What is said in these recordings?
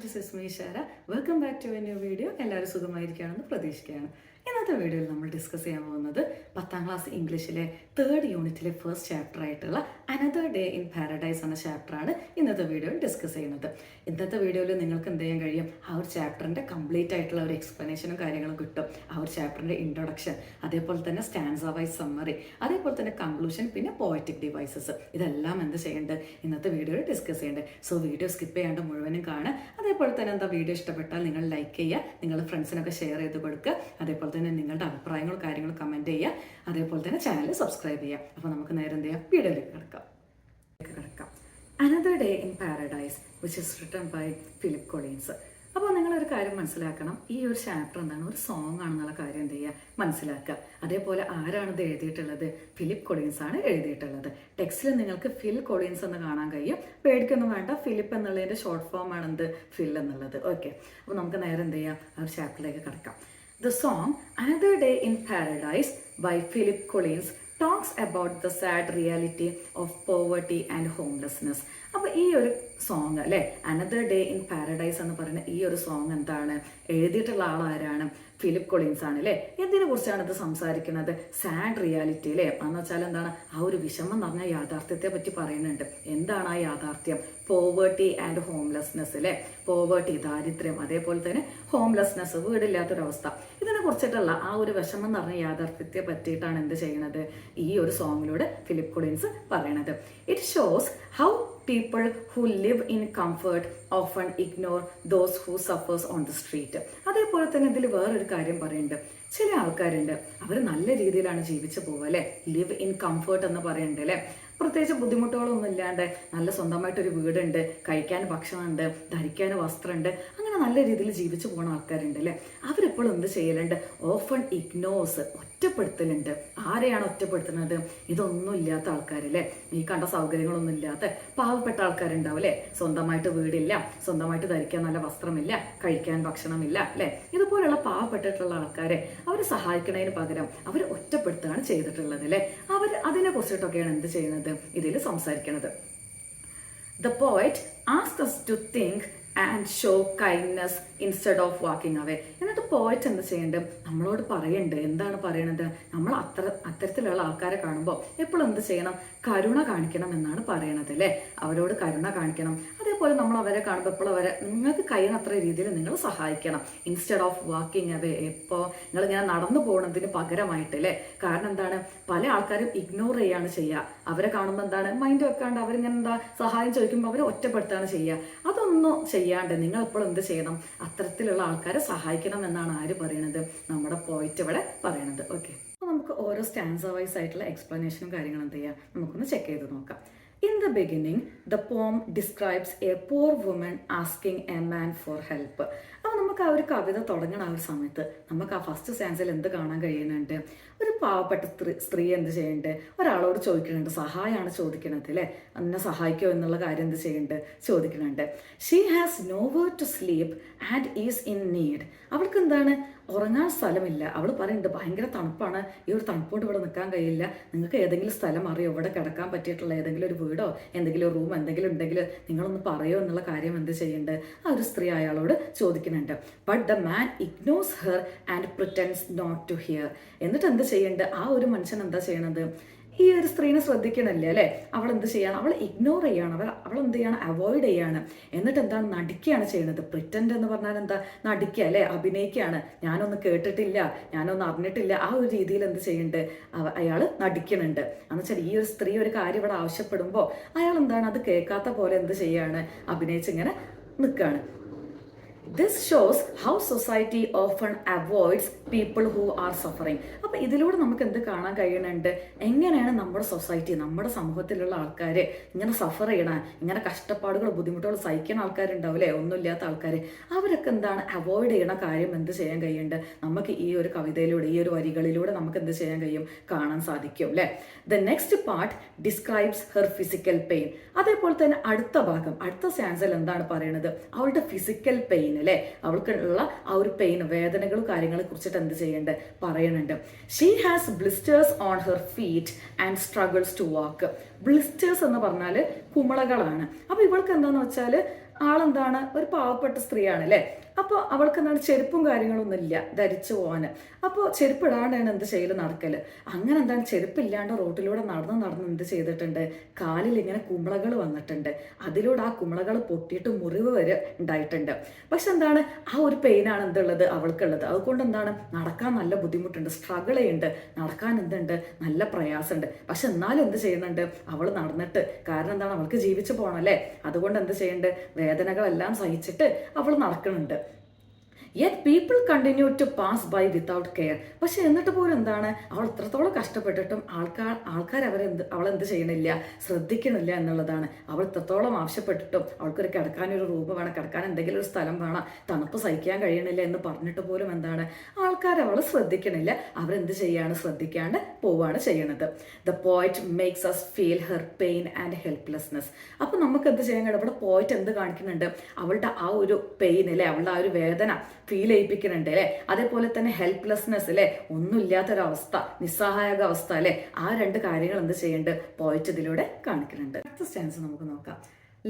This is me Shara. Welcome back to a new video. എല്ലാവരും സുഖമായിരിക്കുകയാണെന്ന് പ്രതീക്ഷിക്കുകയാണ്. ഇന്നത്തെ വീഡിയോയിൽ നമ്മൾ ഡിസ്കസ് ചെയ്യാൻ പോകുന്നത് 10ാം ക്ലാസ് ഇംഗ്ലീഷിലെ 3rd യൂണിറ്റിലെ ഫസ്റ്റ് ചാപ്റ്റർ ആയിട്ടുള്ള അനദർ ഡേ ഇൻ പാരഡൈസ് എന്ന ചാപ്റ്ററാണ് ഇന്നത്തെ വീഡിയോയിൽ ഡിസ്കസ് ചെയ്യുന്നത്. ഇന്നത്തെ വീഡിയോയിൽ നിങ്ങൾക്ക് എന്ത് ചെയ്യാൻ കഴിയും, ആ ഒരു ചാപ്റ്ററിൻ്റെ കംപ്ലീറ്റ് ആയിട്ടുള്ള ഒരു എക്സ്പ്ലനേഷനും കാര്യങ്ങളും കിട്ടും. ആ ഒരു ചാപ്റ്ററിൻ്റെ ഇൻട്രൊഡക്ഷൻ, അതേപോലെ തന്നെ സ്റ്റാൻസ വൈസ് സമ്മറി, അതേപോലെ തന്നെ കൺക്ലൂഷൻ, പിന്നെ പോയറ്റിക് ഡിവൈസസ്, ഇതെല്ലാം എന്ത് ചെയ്യേണ്ടത് ഇന്നത്തെ വീഡിയോയിൽ ഡിസ്കസ് ചെയ്യേണ്ടത്. സോ വീഡിയോ സ്കിപ്പ് ചെയ്യാണ്ട് മുഴുവനും കാണുക. അതേപോലെ തന്നെ വീഡിയോ ഇഷ്ടപ്പെട്ടാൽ നിങ്ങൾ ലൈക്ക് ചെയ്യുക, നിങ്ങളുടെ ഫ്രണ്ട്സിനൊക്കെ ഷെയർ ചെയ്ത് കൊടുക്കുക. അതേപോലെ തന്നെ നിങ്ങളുടെ അഭിപ്രായങ്ങളും കാര്യങ്ങളും കമൻറ്റ് ചെയ്യുക. അതേപോലെ തന്നെ ചാനൽ സബ്സ്ക്രൈബ് ചെയ്യുക. അപ്പോൾ നമുക്ക് നേരെ എന്ത് ചെയ്യാം, വീഡിയോയിലേക്ക് കിടക്കാം. Another day in paradise which is written by Philip Collins. അപ്പോൾ നിങ്ങളൊരു കാര്യം മനസ്സിലാക്കണം, ഈ ഒരു ചാപ്റ്റർ എന്താണ്, ഒരു സോങ് ആണെന്നുള്ള കാര്യം എന്ത് ചെയ്യുക, മനസ്സിലാക്കുക. അതേപോലെ ആരാണിത് എഴുതിയിട്ടുള്ളത്, ഫിലിപ്പ് കൊളീൻസ് ആണ് എഴുതിയിട്ടുള്ളത്. ടെക്സ്റ്റിൽ നിങ്ങൾക്ക് ഫിൽ കൊളീൻസ് എന്ന് കാണാൻ കഴിയും. പേടിക്കൊന്നും വേണ്ട, ഫിലിപ്പ് എന്നുള്ളതിൻ്റെ ഷോർട്ട് ഫോം ആണ് എന്ത്, ഫിൽ എന്നുള്ളത്. ഓക്കെ, അപ്പോൾ നമുക്ക് നേരെ എന്ത് ചെയ്യാം, ആ ഒരു ചാപ്റ്ററിലേക്ക് കിടക്കാം. The song Another Day in Paradise by Philip Collins talks about the sad reality of poverty and homelessness. അപ്പോൾ ഈ ഒരു സോങ് അല്ലേ, അനദർ ഡേ ഇൻ പാരഡൈസ് എന്ന് പറയുന്ന ഈ ഒരു സോങ് എന്താണ്, എഴുതിയിട്ടുള്ള ആളാരാണ്, ഫിലിപ്പ് കൊളിൻസ് ആണ് അല്ലേ. എന്തിനെ കുറിച്ചാണ് ഇത് സംസാരിക്കുന്നത്, സാഡ് റിയാലിറ്റി അല്ലേ. എന്ന് വെച്ചാൽ എന്താണ്, ആ ഒരു വിഷമം നിറഞ്ഞ യാഥാർത്ഥ്യത്തെ പറ്റി പറയുന്നുണ്ട്. എന്താണ് ആ യാഥാർത്ഥ്യം, പോവേർട്ടി ആൻഡ് ഹോംലെസ്നെസ് അല്ലേ. പോവേർട്ടി ദാരിദ്ര്യം, അതേപോലെ തന്നെ ഹോംലെസ്നെസ് വീടില്ലാത്തൊരവസ്ഥ. ഇതിനെ കുറിച്ചിട്ടുള്ള ആ ഒരു വിഷമം നിറഞ്ഞ യാഥാർത്ഥ്യത്തെ പറ്റിയിട്ടാണ് എന്ത് ചെയ്യുന്നത്, ഈ ഒരു സോങ്ങിലൂടെ ഫിലിപ്പ് കൊളിൻസ് പറയണത്. It shows how people who live in comfort often ignore those who suffers on the street. അതേപോലെ തന്നെ ഇതിൽ വേറൊരു കാര്യം പറയുന്നുണ്ട്. ചില ആൾക്കാരുണ്ട്, അവർ നല്ല രീതിയിലാണ് ജീവിച്ചു പോവുക അല്ലേ. ലിവ് ഇൻ കംഫർട്ട് എന്ന് പറയുന്നുണ്ട് അല്ലേ. പ്രത്യേകിച്ച് ബുദ്ധിമുട്ടുകളൊന്നും ഇല്ലാണ്ട് നല്ല സ്വന്തമായിട്ടൊരു വീടുണ്ട്, കഴിക്കാൻ ഭക്ഷണമുണ്ട്, ധരിക്കാൻ വസ്ത്രമുണ്ട്, അങ്ങനെ നല്ല രീതിയിൽ ജീവിച്ചു പോകുന്ന ആൾക്കാരുണ്ട് അല്ലേ. അവരെപ്പോഴും എന്ത് ചെയ്യലുണ്ട്, ഓഫൺ ഇഗ്നോസ്, ഒറ്റപ്പെടുത്തലുണ്ട്. ആരെയാണ് ഒറ്റപ്പെടുത്തുന്നത്, ഇതൊന്നും ഇല്ലാത്ത ആൾക്കാരല്ലേ, ഈ കണ്ട സൗകര്യങ്ങളൊന്നും ഇല്ലാത്ത പാവപ്പെട്ട ആൾക്കാരുണ്ടാവും അല്ലേ. സ്വന്തമായിട്ട് വീടില്ല, സ്വന്തമായിട്ട് ധരിക്കാൻ നല്ല വസ്ത്രമില്ല, കഴിക്കാൻ ഭക്ഷണമില്ല അല്ലേ. ഇതുപോലെയുള്ള പാവപ്പെട്ടിട്ടുള്ള ആൾക്കാരെ അവർ സഹായിക്കുന്നതിന് പകരം അവർ ഒറ്റപ്പെടുത്തുകയാണ് ചെയ്തിട്ടുള്ളത് അല്ലേ. അവർ അതിനെ കുറിച്ചിട്ടൊക്കെയാണ് എന്ത് ചെയ്യുന്നത്, ഇതിൽ സംസാരിക്കുന്നത്. The poet asks us to think and show kindness instead of walking away. എന്നിട്ട് പോയിറ്റ് എന്ത് ചെയ്യേണ്ടത്, നമ്മളോട് പറയുന്നുണ്ട്. എന്താണ് പറയണത്, നമ്മൾ അത്തരത്തിലുള്ള ആൾക്കാരെ കാണുമ്പോൾ എപ്പോഴും എന്ത് ചെയ്യണം, കരുണ കാണിക്കണം എന്നാണ് പറയണത് അല്ലേ. അവരോട് കരുണ കാണിക്കണം. അതേപോലെ നമ്മൾ അവരെ കാണുമ്പോൾ എപ്പോഴും അവരെ നിങ്ങൾക്ക് കഴിയുന്നത്ര രീതിയിൽ നിങ്ങൾ സഹായിക്കണം. ഇൻസ്റ്റെഡ് ഓഫ് വാക്കിംഗ് അവേ, ഇപ്പോൾ നിങ്ങളിങ്ങനെ നടന്നു പോകുന്നതിന് പകരമായിട്ട് അല്ലേ. കാരണം എന്താണ്, പല ആൾക്കാരും ഇഗ്നോർ ചെയ്യാണ് ചെയ്യുക. അവരെ കാണുമ്പോൾ എന്താണ്, മൈൻഡ് വെക്കാണ്ട് അവരിങ്ങനെ എന്താ സഹായം ചോദിക്കുമ്പോൾ അവരെ ഒറ്റപ്പെടുത്താണ് ചെയ്യുക. അതൊന്നും ചെയ്യാണ്ട് നിങ്ങൾ എപ്പോഴും എന്ത് ചെയ്യണം, അത്തരത്തിലുള്ള ആൾക്കാരെ സഹായിക്കണം എന്നാണ് ആര് പറയണത്, നമ്മുടെ പോയിറ്റ് ഇവിടെ പറയണത്. ഓക്കെ, അപ്പോൾ നമുക്ക് ഓരോ സ്റ്റാൻസ വൈസ് ആയിട്ടുള്ള എക്സ്പ്ലനേഷനും കാര്യങ്ങളും എന്ത് ചെയ്യാം, നമുക്കൊന്ന് ചെക്ക് ചെയ്ത് നോക്കാം. In the beginning, the poem describes a poor woman asking a man for help. അപ്പോൾ നമുക്ക് ആ ഒരു കവിത തുടങ്ങണ ആ ഒരു സമയത്ത് നമുക്ക് ആ ഫസ്റ്റ് സ്റ്റാൻസിൽ എന്ത് കാണാൻ കഴിയുന്നുണ്ട്, ഒരു പാവപ്പെട്ട സ്ത്രീ എന്ത് ചെയ്യുന്നുണ്ട്, ഒരാളോട് ചോദിക്കുന്നുണ്ട്, സഹായമാണ് ചോദിക്കണത് അല്ലേ. എന്നെ സഹായിക്കോ എന്നുള്ള കാര്യം എന്ത് ചെയ്യുന്നുണ്ട്, ചോദിക്കുന്നുണ്ട്. She has nowhere to sleep and is in need. അവൾക്ക് എന്താണ്, ഉറങ്ങാൻ സ്ഥലമില്ല. അവൾ പറയുന്നുണ്ട് ഭയങ്കര തണുപ്പാണ്, ഈ ഒരു തണുപ്പോട്ട് ഇവിടെ നിൽക്കാൻ കഴിയില്ല, നിങ്ങൾക്ക് ഏതെങ്കിലും സ്ഥലം അറിയോ, ഇവിടെ കിടക്കാൻ പറ്റിയിട്ടുള്ള ഏതെങ്കിലും ഒരു വീടോ എന്തെങ്കിലും റൂം എന്തെങ്കിലും ഉണ്ടെങ്കിൽ നിങ്ങളൊന്ന് പറയോ എന്നുള്ള കാര്യം എന്ത് ചെയ്യുന്നുണ്ട്, ആ ഒരു സ്ത്രീ അയാളോട് ചോദിക്കുന്നുണ്ട്. But the man ignores her and pretends not to hear. എന്നിട്ട് എന്ത് ചെയ്യുന്നുണ്ട്, ആ ഒരു മനുഷ്യൻ എന്താ ചെയ്യണത്, ഈ ഒരു സ്ത്രീനെ ശ്രദ്ധിക്കണല്ലേ അല്ലേ. അവൾ എന്ത് ചെയ്യാണ്, അവൾ ഇഗ്നോർ ചെയ്യാണ്, അവൾ എന്ത് ചെയ്യാണ്, അവോയ്ഡ് ചെയ്യാണ്. എന്നിട്ട് എന്താണ്, നടിക്കുകയാണ് ചെയ്യുന്നത്. പ്രിറ്റൻഡ് എന്ന് പറഞ്ഞാൽ എന്താ, നടിക്കുക അല്ലേ, അഭിനയിക്കുകയാണ്. ഞാനൊന്നും കേട്ടിട്ടില്ല, ഞാനൊന്നും അറിഞ്ഞിട്ടില്ല, ആ ഒരു രീതിയിൽ എന്ത് ചെയ്യുന്നുണ്ട്, അയാൾ നടിക്കുന്നുണ്ട്. എന്ന് വെച്ചാൽ ഈ ഒരു സ്ത്രീ ഒരു കാര്യം ഇവിടെ ആവശ്യപ്പെടുമ്പോൾ അയാൾ എന്താണ്, അത് കേൾക്കാത്ത പോലെ എന്ത് ചെയ്യാണ്, അഭിനയിച്ചിങ്ങനെ നിൽക്കുകയാണ്. This shows how society often avoids people who are suffering. അപ്പോൾ ഇതിലൂടെ നമുക്ക് എന്ത് കാണാൻ കഴിയുന്നുണ്ട്, എങ്ങനെയാണ് നമ്മുടെ സൊസൈറ്റി, നമ്മുടെ സമൂഹത്തിലുള്ള ആൾക്കാർ ഇങ്ങനെ സഫർ ചെയ്യണ, ഇങ്ങനെ കഷ്ടപ്പാടുകൾ ബുദ്ധിമുട്ടുകൾ സഹിക്കുന്ന ആൾക്കാരുണ്ടാവില്ലേ, ഒന്നുമില്ലാത്ത ആൾക്കാർ, അവരൊക്കെ എന്താണ് അവോയ്ഡ് ചെയ്യണ കാര്യം എന്ത് ചെയ്യാൻ കഴിയുന്നുണ്ട്, നമുക്ക് ഈ ഒരു കവിതയിലൂടെ, ഈ ഒരു വരികളിലൂടെ നമുക്ക് എന്ത് ചെയ്യാൻ കഴിയും, കാണാൻ സാധിക്കും അല്ലേ. The next part describes her physical pain. അതേപോലെ തന്നെ അടുത്ത ഭാഗം, അടുത്ത സ്റ്റാൻസിൽ എന്താണ് പറയുന്നത്, അവളുടെ ഫിസിക്കൽ പെയിൻ അല്ലേ, അവൾക്കുള്ള ആ ഒരു പെയിൻ, വേദനകളും കാര്യങ്ങളെ കുറിച്ചിട്ട് എന്ത് ചെയ്യേണ്ടത് പറയുന്നുണ്ട്. She has blisters on her feet and struggles to walk. Blisters എന്ന് പറഞ്ഞാൽ കുമിളകളാണ്. അപ്പോൾ ഇവൾക്ക് എന്താണെന്ന് വെച്ചാൽ ആളെന്താണ് ഒരു പാവപ്പെട്ട സ്ത്രീയാണ് അല്ലേ. അപ്പോൾ അവൾക്ക് എന്താണ് ചെരുപ്പും കാര്യങ്ങളൊന്നും ഇല്ല ധരിച്ചു പോകാന്. അപ്പോൾ ചെരുപ്പ് ഇടാണ്ടാണ് എന്ത് ചെയ്യല് നടക്കല്. അങ്ങനെ എന്താണ് ചെരുപ്പില്ലാണ്ട് റോട്ടിലൂടെ നടന്ന് എന്ത് ചെയ്തിട്ടുണ്ട്, കാലിൽ ഇങ്ങനെ കുമിളകൾ വന്നിട്ടുണ്ട്. അതിലൂടെ ആ കുമിളകൾ പൊട്ടിയിട്ട് മുറിവ് വരെ ഉണ്ടായിട്ടുണ്ട്. പക്ഷെ എന്താണ് ആ ഒരു പെയിനാണ് എന്തുള്ളത് അവൾക്കുള്ളത്. അതുകൊണ്ട് എന്താണ് നടക്കാൻ നല്ല ബുദ്ധിമുട്ടുണ്ട്, സ്ട്രഗിൾ ചെയ്യുന്നുണ്ട്, നടക്കാൻ എന്തുണ്ട് നല്ല പ്രയാസമുണ്ട്. പക്ഷെ എന്നാലും എന്ത് ചെയ്യുന്നുണ്ട് അവൾ നടന്നിട്ട്, കാരണം എന്താണ് അവൾക്ക് ജീവിച്ചു പോകണം അല്ലേ. അതുകൊണ്ട് എന്ത് ചെയ്യുന്നുണ്ട് വേദനകളെല്ലാം സഹിച്ചിട്ട് അവൾ നടക്കുന്നുണ്ട്. Yet people continue to pass by without care. പക്ഷെ എന്നിട്ട് പോലും എന്താണ് അവൾ ഇത്രത്തോളം കഷ്ടപ്പെട്ടിട്ടും ആൾക്കാർ അവളെന്ത് ചെയ്യണില്ല, ശ്രദ്ധിക്കണില്ല എന്നുള്ളതാണ്. അവൾ ഇത്രത്തോളം ആവശ്യപ്പെട്ടിട്ടും അവൾക്കൊരു കിടക്കാനൊരു റൂം വേണം, കിടക്കാൻ എന്തെങ്കിലും ഒരു സ്ഥലം വേണം, തണുപ്പ് സഹിക്കാൻ കഴിയണില്ല എന്ന് പറഞ്ഞിട്ട് പോലും എന്താണ് ആൾക്കാർ അവളെ ശ്രദ്ധിക്കണില്ല. അവരെന്ത് ചെയ്യാണ്, ശ്രദ്ധിക്കാണ്ട് പോവാണ് ചെയ്യണത്. The poet makes us feel her pain and helplessness. അപ്പൊ നമുക്ക് എന്ത് ചെയ്യാൻ കഴിയും, ഇവിടെ പോയിറ്റ് എന്ത് കാണിക്കുന്നുണ്ട്, അവളുടെ ആ ഒരു പെയിൻ അല്ലെ, അവളുടെ ആ ഒരു വേദന ഫീൽ ചെയ്യിപ്പിക്കുന്നുണ്ട് അല്ലെ. അതേപോലെ തന്നെ ഹെൽപ്ലെസ്നെസ് അല്ലെ, ഒന്നുമില്ലാത്തൊരവസ്ഥ, നിസ്സഹായക അവസ്ഥ അല്ലെ. ആ രണ്ട് കാര്യങ്ങൾ എന്ത് ചെയ്യുന്നുണ്ട് പോയിറ്റ് ഇതിലൂടെ കാണിക്കുന്നുണ്ട്. അടുത്ത സ്റ്റാൻസ് നമുക്ക് നോക്കാം.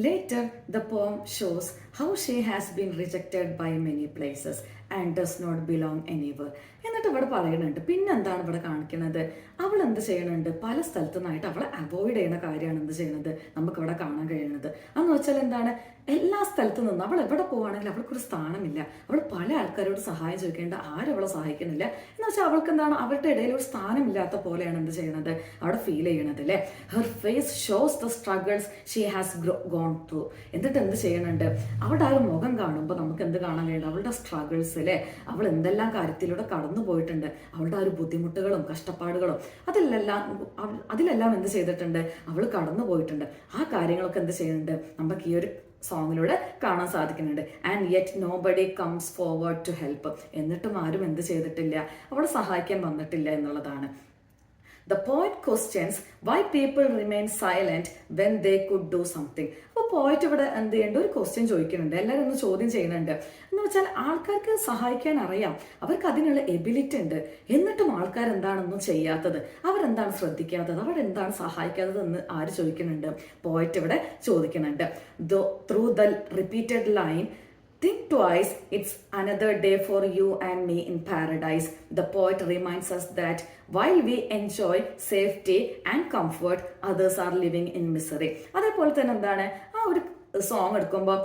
Later, the poem shows how she has been rejected by many places and does not belong anywhere. എന്നിട്ട് ഇവിടെ പറയുന്നുണ്ട്, പിന്നെന്താണ് ഇവിടെ കാണിക്കുന്നത്, അവൾ എന്ത് ചെയ്യണുണ്ട് പല സ്ഥലത്തു നിന്നായിട്ട് അവളെ അവോയ്ഡ് ചെയ്യുന്ന കാര്യമാണ് എന്ത് ചെയ്യുന്നത് നമുക്കിവിടെ കാണാൻ കഴിയുന്നത്. അതെന്ന് വെച്ചാൽ എന്താണ്, എല്ലാ സ്ഥലത്തു നിന്നും അവൾ എവിടെ പോവുകയാണെങ്കിലും അവൾക്കൊരു സ്ഥാനമില്ല. അവൾ പല ആൾക്കാരോട് സഹായം ചോദിക്കേണ്ട, ആരും അവളെ സഹായിക്കുന്നില്ല. എന്ന് വെച്ചാൽ അവൾക്ക് എന്താണ് അവരുടെ ഇടയിൽ ഒരു സ്ഥാനമില്ലാത്ത പോലെയാണ് എന്ത് ചെയ്യണത് അവിടെ ഫീൽ ചെയ്യണത് അല്ലേ. Her face shows the struggles she has gone through. എന്നിട്ട് എന്ത് ചെയ്യണുണ്ട് അവളുടെ ആ ഒരു മുഖം കാണുമ്പോൾ നമുക്ക് എന്ത് കാണാൻ കഴിയുന്നത്, അവളുടെ സ്ട്രഗിൾസ് അല്ലേ, അവൾ എന്തെല്ലാം കാര്യത്തിലൂടെ കടന്നു പോയിട്ടുണ്ട്, അവളുടെ ആ ഒരു ബുദ്ധിമുട്ടുകളും കഷ്ടപ്പാടുകളും അതിലെല്ലാം എന്ത് ചെയ്തിട്ടുണ്ട് അവൾ കടന്നു പോയിട്ടുണ്ട്. ആ കാര്യങ്ങളൊക്കെ എന്ത് ചെയ്യുന്നുണ്ട് നമുക്ക് ഈ ഒരു സോങ്ങിലൂടെ കാണാൻ സാധിക്കുന്നുണ്ട്. And yet nobody comes forward to help. എന്നിട്ടും ആരും എന്ത് ചെയ്തിട്ടില്ല, അവളെ സഹായിക്കാൻ വന്നിട്ടില്ല എന്നുള്ളതാണ്. The poet questions why people remain silent when they could do something. അപ്പോൾ പോയിറ്റ് ഇവിടെ എന്ത് ചെയ്യേണ്ട ഒരു ക്വസ്റ്റ്യൻ ചോദിക്കുന്നുണ്ട്, എല്ലാവരും ഒന്ന് ചോദ്യം ചെയ്യുന്നുണ്ട്. എന്ന് വെച്ചാൽ ആൾക്കാർക്ക് സഹായിക്കാൻ അറിയാം, അവർക്ക് അതിനുള്ള എബിലിറ്റി ഉണ്ട്, എന്നിട്ടും ആൾക്കാർ എന്താണെന്നും ചെയ്യാത്തത്, അവരെന്താണ് ശ്രദ്ധിക്കാത്തത്, അവരെന്താണ് സഹായിക്കാത്തത് എന്ന് ആര് ചോദിക്കുന്നുണ്ട്, പോയിറ്റ് ഇവിടെ ചോദിക്കുന്നുണ്ട്. Through the repeated line think twice, it's another day for you and me in paradise. The poet reminds us that while we enjoy safety and comfort, others are living in misery. അതേപോലെ തന്നെ എന്താണ് ആ ഒരു song എടുക്കുമ്പോൾ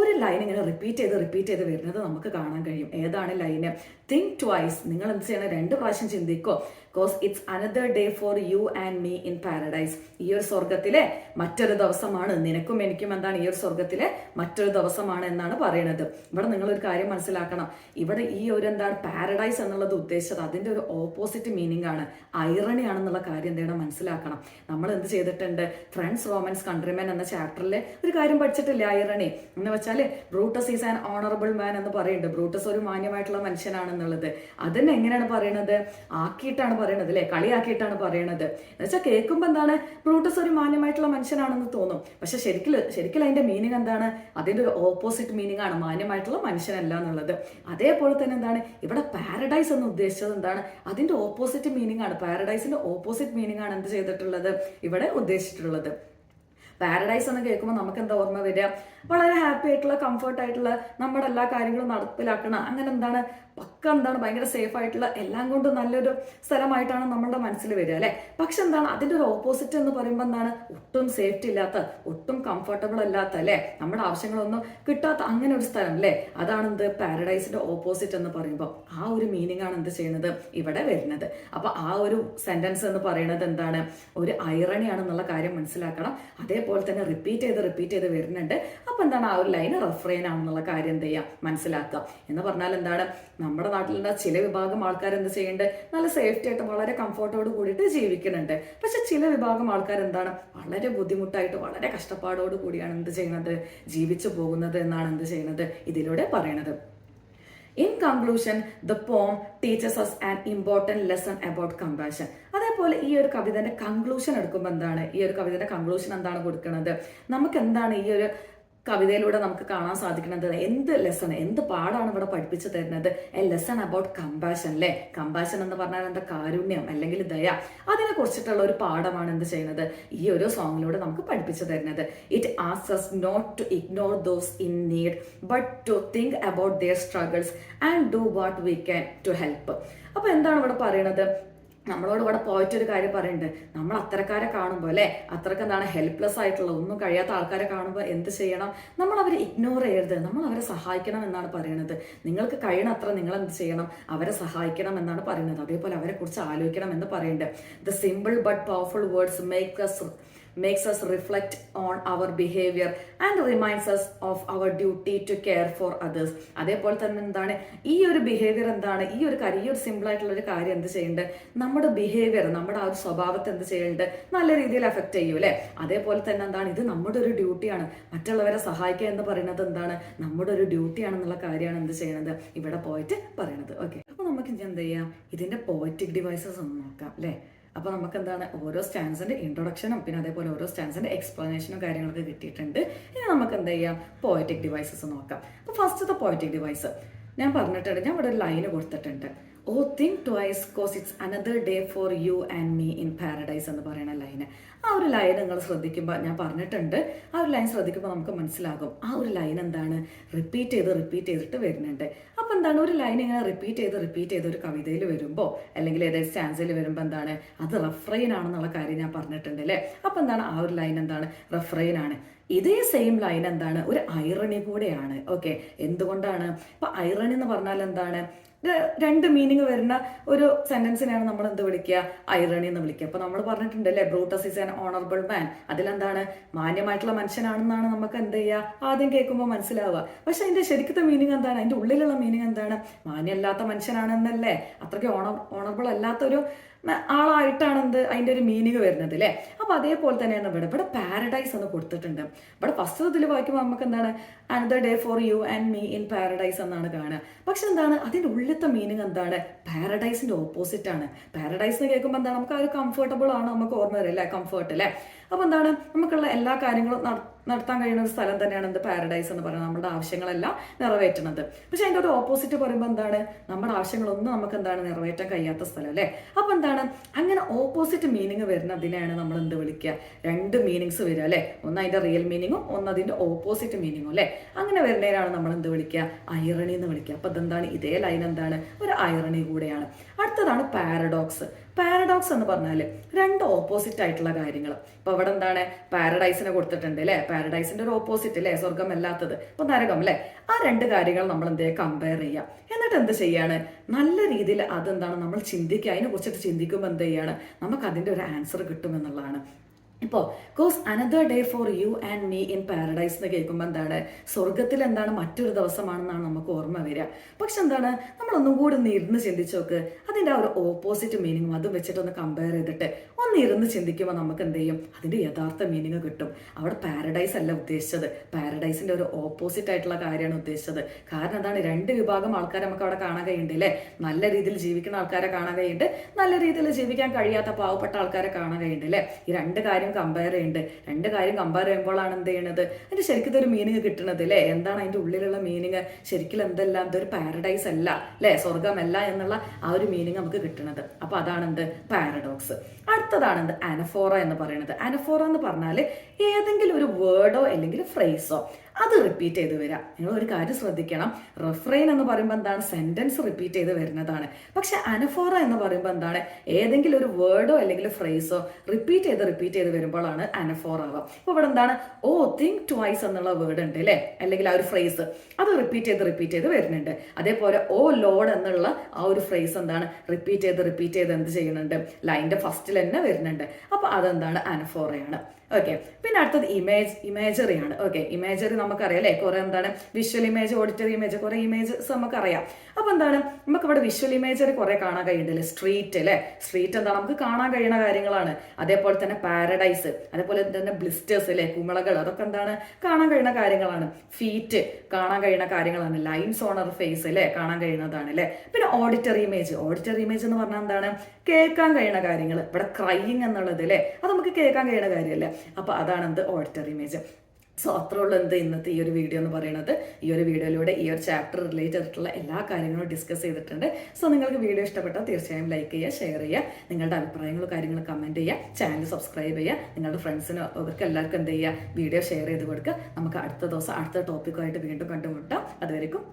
ഒരു line ഇങ്ങനെ repeat ചെയ്ത് വരുന്നത് നമുക്ക് കാണാൻ കഴിയും. ഏതാണ് ലൈന്, തിങ്ക് ട്വൈസ്, നിങ്ങൾ എന്ത് ചെയ്യണം 2 പ്രാവശ്യം ചിന്തിക്കോ, because it's another day for you and me in paradise. ഈ ഒരു സ്വർഗത്തിലെ മറ്റൊരു ദിവസമാണ്, നിനക്കും എനിക്കും എന്താണ് ഈ ഒരു സ്വർഗത്തിലെ മറ്റൊരു ദിവസമാണ് എന്നാണ് പറയുന്നത്. ഇവിടെ നിങ്ങളൊരു കാര്യം മനസ്സിലാക്കണം, ഇവിടെ ഈ ഒരു എന്താണ് പാരഡൈസ് എന്നുള്ളത് ഉദ്ദേശിച്ചത് അതിന്റെ ഒരു ഓപ്പോസിറ്റ് മീനിങ് ആണ്, ഐറണി ആണെന്നുള്ള കാര്യം എന്താണ് മനസ്സിലാക്കണം. നമ്മൾ എന്ത് ചെയ്തിട്ടുണ്ട്, ഫ്രണ്ട്സ് റോമൻസ് കൺട്രിമെൻ എന്ന ചാപ്റ്ററിൽ ഒരു കാര്യം പഠിച്ചിട്ടില്ല, ഐറണി എന്ന് വെച്ചാൽ ബ്രൂട്ടസ് ഈസ് ആൻ ഓണറബിൾ മാൻ എന്ന് പറയുന്നുണ്ട്. ബ്രൂട്ടസ് ഒരു മാന്യമായിട്ടുള്ള മനുഷ്യനാണെന്നുള്ളത് അതിന് എങ്ങനെയാണ് പറയുന്നത്, ആക്കിയിട്ടാണ് പറയണത് അല്ലെ, കളിയാക്കിയിട്ടാണ് പറയണത്. എന്ന് വെച്ചാൽ കേൾക്കുമ്പോൾ എന്താണ് ബ്രൂട്ടസ് ഒരു മാന്യമായിട്ടുള്ള മനുഷ്യനാണെന്ന് തോന്നും, പക്ഷെ ശരിക്കും അതിന്റെ മീനിങ് എന്താണ്, അതിന്റെ ഒരു ഓപ്പോസിറ്റ് മീനിങ് ആണ്, മാന്യമായിട്ടുള്ള മനുഷ്യനല്ല എന്നുള്ളത്. അതേപോലെ തന്നെ എന്താണ് ഇവിടെ പാരഡൈസ് എന്ന് ഉദ്ദേശിച്ചത് എന്താണ്, അതിന്റെ ഓപ്പോസിറ്റ് മീനിങ് ആണ്, പാരഡൈസിന്റെ ഓപ്പോസിറ്റ് മീനിങ് ആണ് എന്ത് ചെയ്തിട്ടുള്ളത് ഇവിടെ ഉദ്ദേശിച്ചിട്ടുള്ളത്. പാരഡൈസ് എന്ന് കേൾക്കുമ്പോൾ നമുക്ക് എന്താ ഓർമ്മ വരിക, വളരെ ഹാപ്പി ആയിട്ടുള്ള കംഫർട്ട് ആയിട്ടുള്ള നമ്മുടെ എല്ലാ കാര്യങ്ങളും നടപ്പിലാക്കണം, അങ്ങനെ എന്താണ് പക്ക എന്താണ് ഭയങ്കര സേഫ് ആയിട്ടുള്ള എല്ലാം കൊണ്ടും നല്ലൊരു സ്ഥലമായിട്ടാണ് നമ്മുടെ മനസ്സിൽ വരിക അല്ലെ. പക്ഷെ എന്താണ് അതിന്റെ ഒരു ഓപ്പോസിറ്റ് എന്ന് പറയുമ്പോൾ എന്താണ് ഒട്ടും സേഫ്റ്റി ഇല്ലാത്ത, ഒട്ടും കംഫർട്ടബിൾ അല്ലാത്ത അല്ലെ, നമ്മുടെ ആവശ്യങ്ങളൊന്നും കിട്ടാത്ത അങ്ങനെ ഒരു സ്ഥലം അല്ലെ, അതാണ് എന്ത് പാരഡൈസിന്റെ ഓപ്പോസിറ്റ് എന്ന് പറയുമ്പോൾ ആ ഒരു മീനിങ് ആണ് എന്ത് ചെയ്യുന്നത് ഇവിടെ വരുന്നത്. അപ്പൊ ആ ഒരു സെന്റൻസ് എന്ന് പറയുന്നത് എന്താണ്, ഒരു ഐറണിയാണെന്നുള്ള കാര്യം മനസ്സിലാക്കണം. അതേപോലെ തന്നെ റിപ്പീറ്റ് ചെയ്ത് വരുന്നുണ്ട്. അപ്പൊ എന്താണ് ആ ഒരു ലൈൻ റെഫ്രെയിൻ ആണെന്നുള്ള കാര്യം എന്ത് ചെയ്യാം മനസ്സിലാക്കാം. എന്ന് പറഞ്ഞാൽ എന്താണ്, നമ്മുടെ നാട്ടിലുള്ള ചില വിഭാഗം ആൾക്കാർ എന്ത് ചെയ്യുന്നുണ്ട്, നല്ല സേഫ്റ്റി ആയിട്ട് വളരെ കംഫർട്ടോട് കൂടിയിട്ട് ജീവിക്കുന്നുണ്ട്. പക്ഷെ ചില വിഭാഗം ആൾക്കാർ എന്താണ് വളരെ ബുദ്ധിമുട്ടായിട്ട് വളരെ കഷ്ടപ്പാടോട് കൂടിയാണ് എന്ത് ചെയ്യുന്നത്, ജീവിച്ചു പോകുന്നത് എന്നാണ് എന്ത് ചെയ്യുന്നത് ഇതിലൂടെ പറയണത്. In conclusion, the poem teaches us an important lesson about compassion. അതേപോലെ ഈ ഒരു കവിതയുടെ കൺക്ലൂഷൻ എടുക്കുമ്പോൾ എന്താണ്, ഈ ഒരു കവിതയുടെ കൺക്ലൂഷൻ എന്താണ് കൊടുക്കുന്നത്, നമുക്ക് എന്താണ് ഈ ഒരു കവിതയിലൂടെ നമുക്ക് കാണാൻ സാധിക്കുന്നത് എന്ത് ലെസൺ, എന്ത് പാഠമാണ് ഇവിടെ പഠിപ്പിച്ചു തരുന്നത്? എ ലെസൺ അബൌട്ട് കമ്പാഷൻ അല്ലേ. കമ്പാഷൻ എന്ന് പറഞ്ഞാൽ എന്താ? കാരുണ്യം അല്ലെങ്കിൽ ദയ. അതിനെ കുറിച്ചിട്ടുള്ള ഒരു പാഠമാണ് എന്ത് ചെയ്യുന്നത്? ഈ ഒരു സോങ്ങിലൂടെ നമുക്ക് പഠിപ്പിച്ചു തരുന്നത്. It asks us not to ignore those in need but to think about their struggles and do what we can to help. അപ്പൊ എന്താണ് ഇവിടെ പറയുന്നത്? നമ്മളോട് ഇവിടെ പോയിട്ട് ഒരു കാര്യം പറയുന്നുണ്ട്. നമ്മൾ അത്തരക്കാരെ കാണുമ്പോൾ അല്ലെ, അത്രക്ക് എന്താണ് ഹെൽപ്ലെസ് ആയിട്ടുള്ള ഒന്നും കഴിയാത്ത ആൾക്കാരെ കാണുമ്പോൾ എന്ത് ചെയ്യണം? നമ്മൾ അവരെ ഇഗ്നോർ ചെയ്യരുത്, നമ്മൾ അവരെ സഹായിക്കണം എന്നാണ് പറയുന്നത്. നിങ്ങൾക്ക് കഴിയണത്ര നിങ്ങൾ എന്ത് ചെയ്യണം? അവരെ സഹായിക്കണം എന്നാണ് പറയുന്നത്. അതേപോലെ അവരെ കുറിച്ച് ആലോചിക്കണം എന്ന് പറയുന്നുണ്ട്. The simple but powerful words makes us reflect on our behavior and reminds us of our duty to care for others. അതേപോലെ തന്നെ എന്താണ് ഈ ഒരു ബിഹേവിയർ, എന്താണ് ഈ ഒരു കാര്യം, ഈ ഒരു സിമ്പിൾ ആയിട്ടുള്ള ഒരു കാര്യം എന്ത് ചെയ്യുന്നുണ്ട്? നമ്മുടെ ബിഹേവിയർ, നമ്മുടെ ആ ഒരു സ്വഭാവത്തെ എന്ത് ചെയ്യുന്നുണ്ട്? നല്ല രീതിയിൽ എഫക്ട് ചെയ്യും അല്ലെ. അതേപോലെ തന്നെ എന്താണ് ഇത് നമ്മുടെ ഒരു ഡ്യൂട്ടിയാണ്. മറ്റുള്ളവരെ സഹായിക്കുക എന്ന് പറയുന്നത് എന്താണ്? നമ്മുടെ ഒരു ഡ്യൂട്ടിയാണെന്നുള്ള കാര്യമാണ് എന്ത് ചെയ്യുന്നത്? ഇവിടെ പോയിട്ട് പറയുന്നത്. ഓക്കെ, അപ്പൊ നമുക്ക് ഇനി എന്ത് ചെയ്യാം? ഇതിന്റെ പോയറ്റിക് ഡിവൈസസ് ഒന്ന് നോക്കാം അല്ലെ. അപ്പോൾ നമുക്ക് എന്താണ് ഓരോ സ്റ്റാൻസിന്റെ ഇൻട്രൊഡക്ഷനും പിന്നെ അതേപോലെ ഓരോ സ്റ്റാൻസിന്റെ എക്സ്പ്ലനേഷനും കാര്യങ്ങളൊക്കെ കിട്ടിയിട്ടുണ്ട്. ഇനി നമുക്ക് എന്ത് ചെയ്യാം? പോയറ്റിക് ഡിവൈസസ് നോക്കാം. അപ്പോൾ ഫസ്റ്റത്തെ പോയറ്റിക് ഡിവൈസ് ഞാൻ പറഞ്ഞിട്ടുണ്ട്. ഞാൻ ഇവിടെ ഒരു ലൈന് കൊടുത്തിട്ടുണ്ട്. Oh think twice cause it's another day for you and me in paradise എന്ന് പറയുന്ന ലൈന്. ആ ഒരു ലൈൻ നിങ്ങൾ ശ്രദ്ധിക്കുമ്പോൾ, ഞാൻ പറഞ്ഞിട്ടുണ്ട്, ആ ഒരു ലൈൻ ശ്രദ്ധിക്കുമ്പോൾ നമുക്ക് മനസ്സിലാകും ആ ഒരു ലൈൻ എന്താണ് റിപ്പീറ്റ് ചെയ്തിട്ട് വരുന്നുണ്ട്. അപ്പോൾ എന്താണ് ഒരു ലൈൻ ഇങ്ങനെ റിപ്പീറ്റ് ചെയ്ത് ഒരു കവിതയിൽ വരുമ്പോൾ അല്ലെങ്കിൽ ഏതെങ്കിലും സ്റ്റാൻസിൽ വരുമ്പോൾ എന്താണ് അത് റെഫ്രെയിൻ ആണെന്നുള്ള കാര്യം ഞാൻ പറഞ്ഞിട്ടുണ്ട് അല്ലേ. അപ്പോൾ എന്താണ് ആ ഒരു ലൈൻ എന്താണ്? റെഫ്രെയിൻ ആണ്. ഇതേ സെയിം ലൈൻ എന്താണ്? ഒരു ഐറണി കൂടെയാണ്. ഓക്കെ, എന്തുകൊണ്ടാണ്? ഇപ്പൊ ഐറണി എന്ന് പറഞ്ഞാൽ എന്താണ്? രണ്ട് മീനിങ് വരുന്ന ഒരു സെന്റൻസിനെയാണ് നമ്മൾ എന്ത് വിളിക്കുക? ഐറണി എന്ന് വിളിക്കുക. അപ്പൊ നമ്മൾ പറഞ്ഞിട്ടുണ്ട് അല്ലെ, Brutus is an honourable man. അതിലെന്താണ്? മാന്യമായിട്ടുള്ള മനുഷ്യനാണെന്നാണ് നമുക്ക് എന്ത് ചെയ്യുക ആദ്യം കേൾക്കുമ്പോൾ മനസ്സിലാവുക. പക്ഷെ അതിന്റെ ശരിക്കത്തെ മീനിങ് എന്താണ്? അതിന്റെ ഉള്ളിലുള്ള മീനിങ് എന്താണ്? മാന്യല്ലാത്ത മനുഷ്യനാണെന്നല്ലേ, അത്രയ്ക്ക് ഓണറബിൾ അല്ലാത്തൊരു ആളായിട്ടാണ് എന്ത് അതിന്റെ ഒരു മീനിങ് വരുന്നത് അല്ലേ. അപ്പൊ അതേപോലെ തന്നെയാണ് ഇവിടെ പാരഡൈസ് എന്ന് കൊടുത്തിട്ടുണ്ട്. ഇവിടെ ഫസ്റ്റ് ഇതിൽ വായിക്കുമ്പോൾ നമുക്ക് എന്താണ്? Another day for you and me in paradise എന്നാണ് കാണുക. പക്ഷെ എന്താണ് അതിന്റെ ഉള്ളിലത്തെ മീനിങ് എന്താണ്? പാരഡൈസിന്റെ ഓപ്പോസിറ്റ് ആണ്. പാരഡൈസ് എന്ന് കേൾക്കുമ്പോൾ എന്താണ്? നമുക്ക് ആ ഒരു കംഫർട്ടബിൾ ആണ് നമുക്ക് ഓർമ്മ വരില്ല അല്ലേ, കംഫർട്ട് അല്ലേ. അപ്പൊ എന്താണ് നമുക്കുള്ള എല്ലാ കാര്യങ്ങളും നടത്താൻ കഴിയുന്ന ഒരു സ്ഥലം തന്നെയാണ് എന്ത്? പാരഡൈസ് എന്ന് പറയുന്നത്. നമ്മുടെ ആവശ്യങ്ങളെല്ലാം നിറവേറ്റുന്നത്. പക്ഷെ അതിന്റെ ഒരു ഓപ്പോസിറ്റ് പറയുമ്പോൾ എന്താണ്? നമ്മുടെ ആവശ്യങ്ങളൊന്നും നമുക്ക് എന്താണ് നിറവേറ്റാൻ കഴിയാത്ത സ്ഥലം അല്ലേ. അപ്പൊ എന്താണ് അങ്ങനെ ഓപ്പോസിറ്റ് മീനിങ് വരുന്നതിനെയാണ് നമ്മൾ എന്ത് വിളിക്കുക? രണ്ട് മീനിങ്സ് വരിക അല്ലെ. ഒന്ന് അതിന്റെ റിയൽ മീനിങ്ങും ഒന്ന് അതിന്റെ ഓപ്പോസിറ്റ് മീനിങ്ങും അല്ലെ. അങ്ങനെ വരുന്നതിനാണ് നമ്മൾ എന്ത് വിളിക്കുക? ഐറണി എന്ന് വിളിക്കുക. അപ്പൊ അതെന്താണ്? ഇതേ ലൈൻ എന്താണ്? ഒരു ഐറണി കൂടെയാണ്. അടുത്തതാണ് പാരഡോക്സ്. പാരഡോക്സ് എന്ന് പറഞ്ഞാൽ രണ്ട് ഓപ്പോസിറ്റ് ആയിട്ടുള്ള കാര്യങ്ങൾ. ഇപ്പൊ ഇവിടെ എന്താണ്? പാരഡൈസിനെ കൊടുത്തിട്ടുണ്ട് അല്ലെ. പാരഡൈസിന്റെ ഒരു ഓപ്പോസിറ്റ് അല്ലെ, സ്വർഗം അല്ലാത്തത്, ഇപ്പൊ നരകം അല്ലെ. ആ രണ്ട് കാര്യങ്ങൾ നമ്മൾ എന്ത് കമ്പയർ ചെയ്യാം. എന്നിട്ട് എന്ത് ചെയ്യാണ്? നല്ല രീതിയിൽ അതെന്താണ് നമ്മൾ ചിന്തിക്കുക. അതിനെ കുറിച്ചിട്ട് ചിന്തിക്കുമ്പോൾ എന്ത് ചെയ്യാണ്? നമുക്ക് അതിന്റെ ഒരു ആൻസർ കിട്ടുമെന്നുള്ളതാണ്. ഇപ്പോൾ cause another day for you and me in paradise എന്ന് കേൾക്കുമ്പോൾ എന്താണ്? സ്വർഗത്തിൽ എന്താണ്? മറ്റൊരു ദിവസമാണെന്നാണ് നമുക്ക് ഓർമ്മ വരിക. പക്ഷെ എന്താണ്? നമ്മളൊന്നും കൂടി ഒന്ന് ഇരുന്ന് ചിന്തിച്ചു നോക്ക്. അതിൻ്റെ ആ ഒരു ഓപ്പോസിറ്റ് മീനിങ്ങും അതും വെച്ചിട്ടൊന്ന് കമ്പയർ ചെയ്തിട്ട് ഒന്ന് ഇരുന്ന് ചിന്തിക്കുമ്പോൾ നമുക്ക് എന്ത് ചെയ്യും? അതിൻ്റെ യഥാർത്ഥ മീനിങ് കിട്ടും. അവിടെ പാരഡൈസ് അല്ല ഉദ്ദേശിച്ചത്, പാരഡൈസിൻ്റെ ഒരു ഓപ്പോസിറ്റ് ആയിട്ടുള്ള കാര്യമാണ് ഉദ്ദേശിച്ചത്. കാരണം എന്താണ്? രണ്ട് വിഭാഗം ആൾക്കാരെ നമുക്ക് അവിടെ കാണാൻ കഴിയുന്നുണ്ട് അല്ലേ. നല്ല രീതിയിൽ ജീവിക്കുന്ന ആൾക്കാരെ കാണാൻ കഴിയുന്നുണ്ട്, നല്ല രീതിയിൽ ജീവിക്കാൻ കഴിയാത്ത പാവപ്പെട്ട ആൾക്കാരെ കാണാൻ കഴിയുന്നുണ്ട് അല്ലേ. ഈ രണ്ട് കാര്യം കമ്പയർ ചെയ്യുന്നുണ്ട്. രണ്ട് കാര്യം കമ്പയർ ചെയ്യുമ്പോഴാണ് എന്ത് ചെയ്യണത്? അതിന്റെ ശരിക്കും ഇതൊരു മീനിങ് കിട്ടുന്നത് അല്ലേ. എന്താണ് അതിന്റെ ഉള്ളിലുള്ള മീനിങ്? ശരിക്കും എന്തെല്ലാം ഇതൊരു പാരഡൈസ് അല്ല അല്ലെ, സ്വർഗമല്ല എന്നുള്ള ആ ഒരു മീനിങ് നമുക്ക് കിട്ടുന്നത്. അപ്പൊ അതാണ് എന്ത്? പാരഡോക്സ്. അടുത്തതാണ് എന്ത്? അനഫോറ എന്ന് പറയുന്നത്. അനഫോറ എന്ന് പറഞ്ഞാൽ ഏതെങ്കിലും ഒരു വേർഡോ അല്ലെങ്കിൽ ഫ്രേസോ അത് റിപ്പീറ്റ് ചെയ്ത് വരാം. നിങ്ങൾ ഒരു കാര്യം ശ്രദ്ധിക്കണം, റെഫ്രെയിൻ എന്ന് പറയുമ്പോൾ എന്താണ്? സെന്റൻസ് റിപ്പീറ്റ് ചെയ്ത് വരുന്നതാണ്. പക്ഷെ അനഫോറ എന്ന് പറയുമ്പോൾ എന്താണ്? ഏതെങ്കിലും ഒരു വേർഡോ അല്ലെങ്കിൽ ഫ്രേസോ റിപ്പീറ്റ് ചെയ്ത് വരുമ്പോഴാണ് അനഫോറ ആവുക. ഇപ്പൊ ഇവിടെ എന്താണ്? ഓ തിങ്ക് ട്വൈസ് എന്നുള്ള വേർഡ് ഉണ്ട് അല്ലെ, അല്ലെങ്കിൽ ആ ഒരു ഫ്രേസ് അത് റിപ്പീറ്റ് ചെയ്ത് വരുന്നുണ്ട്. അതേപോലെ ഓ ലോഡ് എന്നുള്ള ആ ഒരു ഫ്രേസ് എന്താണ്? റിപ്പീറ്റ് ചെയ്ത് എന്ത് ചെയ്യുന്നുണ്ട്? ലൈനിന്റെ ഫസ്റ്റിൽ തന്നെ വരുന്നുണ്ട്. അപ്പൊ അതെന്താണ്? അനഫോറയാണ്. ഓക്കെ, പിന്നെ അടുത്തത് ഇമേജറി ആണ്. ഓക്കെ, ഇമേജറി നമുക്കറിയാം അല്ലെ. കുറെ എന്താണ്? വിഷ്വൽ ഇമേജ്, ഓഡിറ്ററി ഇമേജ്, കുറെ ഇമേജസ് നമുക്കറിയാം. അപ്പൊ എന്താണ്? നമുക്ക് ഇവിടെ വിഷ്വൽ ഇമേജറി കുറെ കാണാൻ കഴിയുന്നില്ലേ. സ്ട്രീറ്റ് അല്ലെ, സ്ട്രീറ്റ് എന്താണ്? നമുക്ക് കാണാൻ കഴിയുന്ന കാര്യങ്ങളാണ്. അതേപോലെ തന്നെ പാരഡൈസ്, അതേപോലെ തന്നെ ബ്ലിസ്റ്റേഴ്സ് അല്ലെ, കുമിളകൾ, അതൊക്കെ എന്താണ്? കാണാൻ കഴിയുന്ന കാര്യങ്ങളാണ്. ഫീറ്റ് കാണാൻ കഴിയുന്ന കാര്യങ്ങളാണ്. ലൈൻസ് ഓൺ അവർ ഫേസ് അല്ലെ, കാണാൻ കഴിയുന്നതാണ് അല്ലെ. പിന്നെ ഓഡിറ്ററി ഇമേജ് എന്ന് പറഞ്ഞാൽ എന്താണ്? കേൾക്കാൻ കഴിയുന്ന കാര്യങ്ങൾ. ഇവിടെ ക്രൈയിങ് എന്നുള്ളത് അല്ലെ, അത് നമുക്ക് കേൾക്കാൻ കഴിയുന്ന കാര്യമല്ലേ. അപ്പൊ അതാണ് എന്ത്? Auditory image. സോ അത്രേ ഉള്ളൂ എന്ത് ഇന്നത്തെ ഈ ഒരു വീഡിയോ എന്ന് പറയുന്നത്. ഈ ഒരു വീഡിയോയിലൂടെ ഈ ഒരു ചാപ്റ്റർ റിലേറ്റഡ് ആയിട്ടുള്ള എല്ലാ കാര്യങ്ങളും ഡിസ്കസ് ചെയ്തിട്ടുണ്ട്. സോ നിങ്ങൾക്ക് വീഡിയോ ഇഷ്ടപ്പെട്ടാൽ തീർച്ചയായും ലൈക്ക് ചെയ്യുക, ഷെയർ ചെയ്യുക, നിങ്ങളുടെ അഭിപ്രായങ്ങളും കാര്യങ്ങളും കമൻറ്റ് ചെയ്യുക, ചാനൽ സബ്സ്ക്രൈബ് ചെയ്യുക, നിങ്ങളുടെ ഫ്രണ്ട്സിനും അവർക്ക് എല്ലാവർക്കും എന്ത് ചെയ്യുക, വീഡിയോ ഷെയർ ചെയ്ത് കൊടുക്കുക. നമുക്ക് അടുത്ത ദിവസം അടുത്ത ടോപ്പിക്കുമായിട്ട് വീണ്ടും കണ്ടുമുട്ടാം. അതുവരെക്കും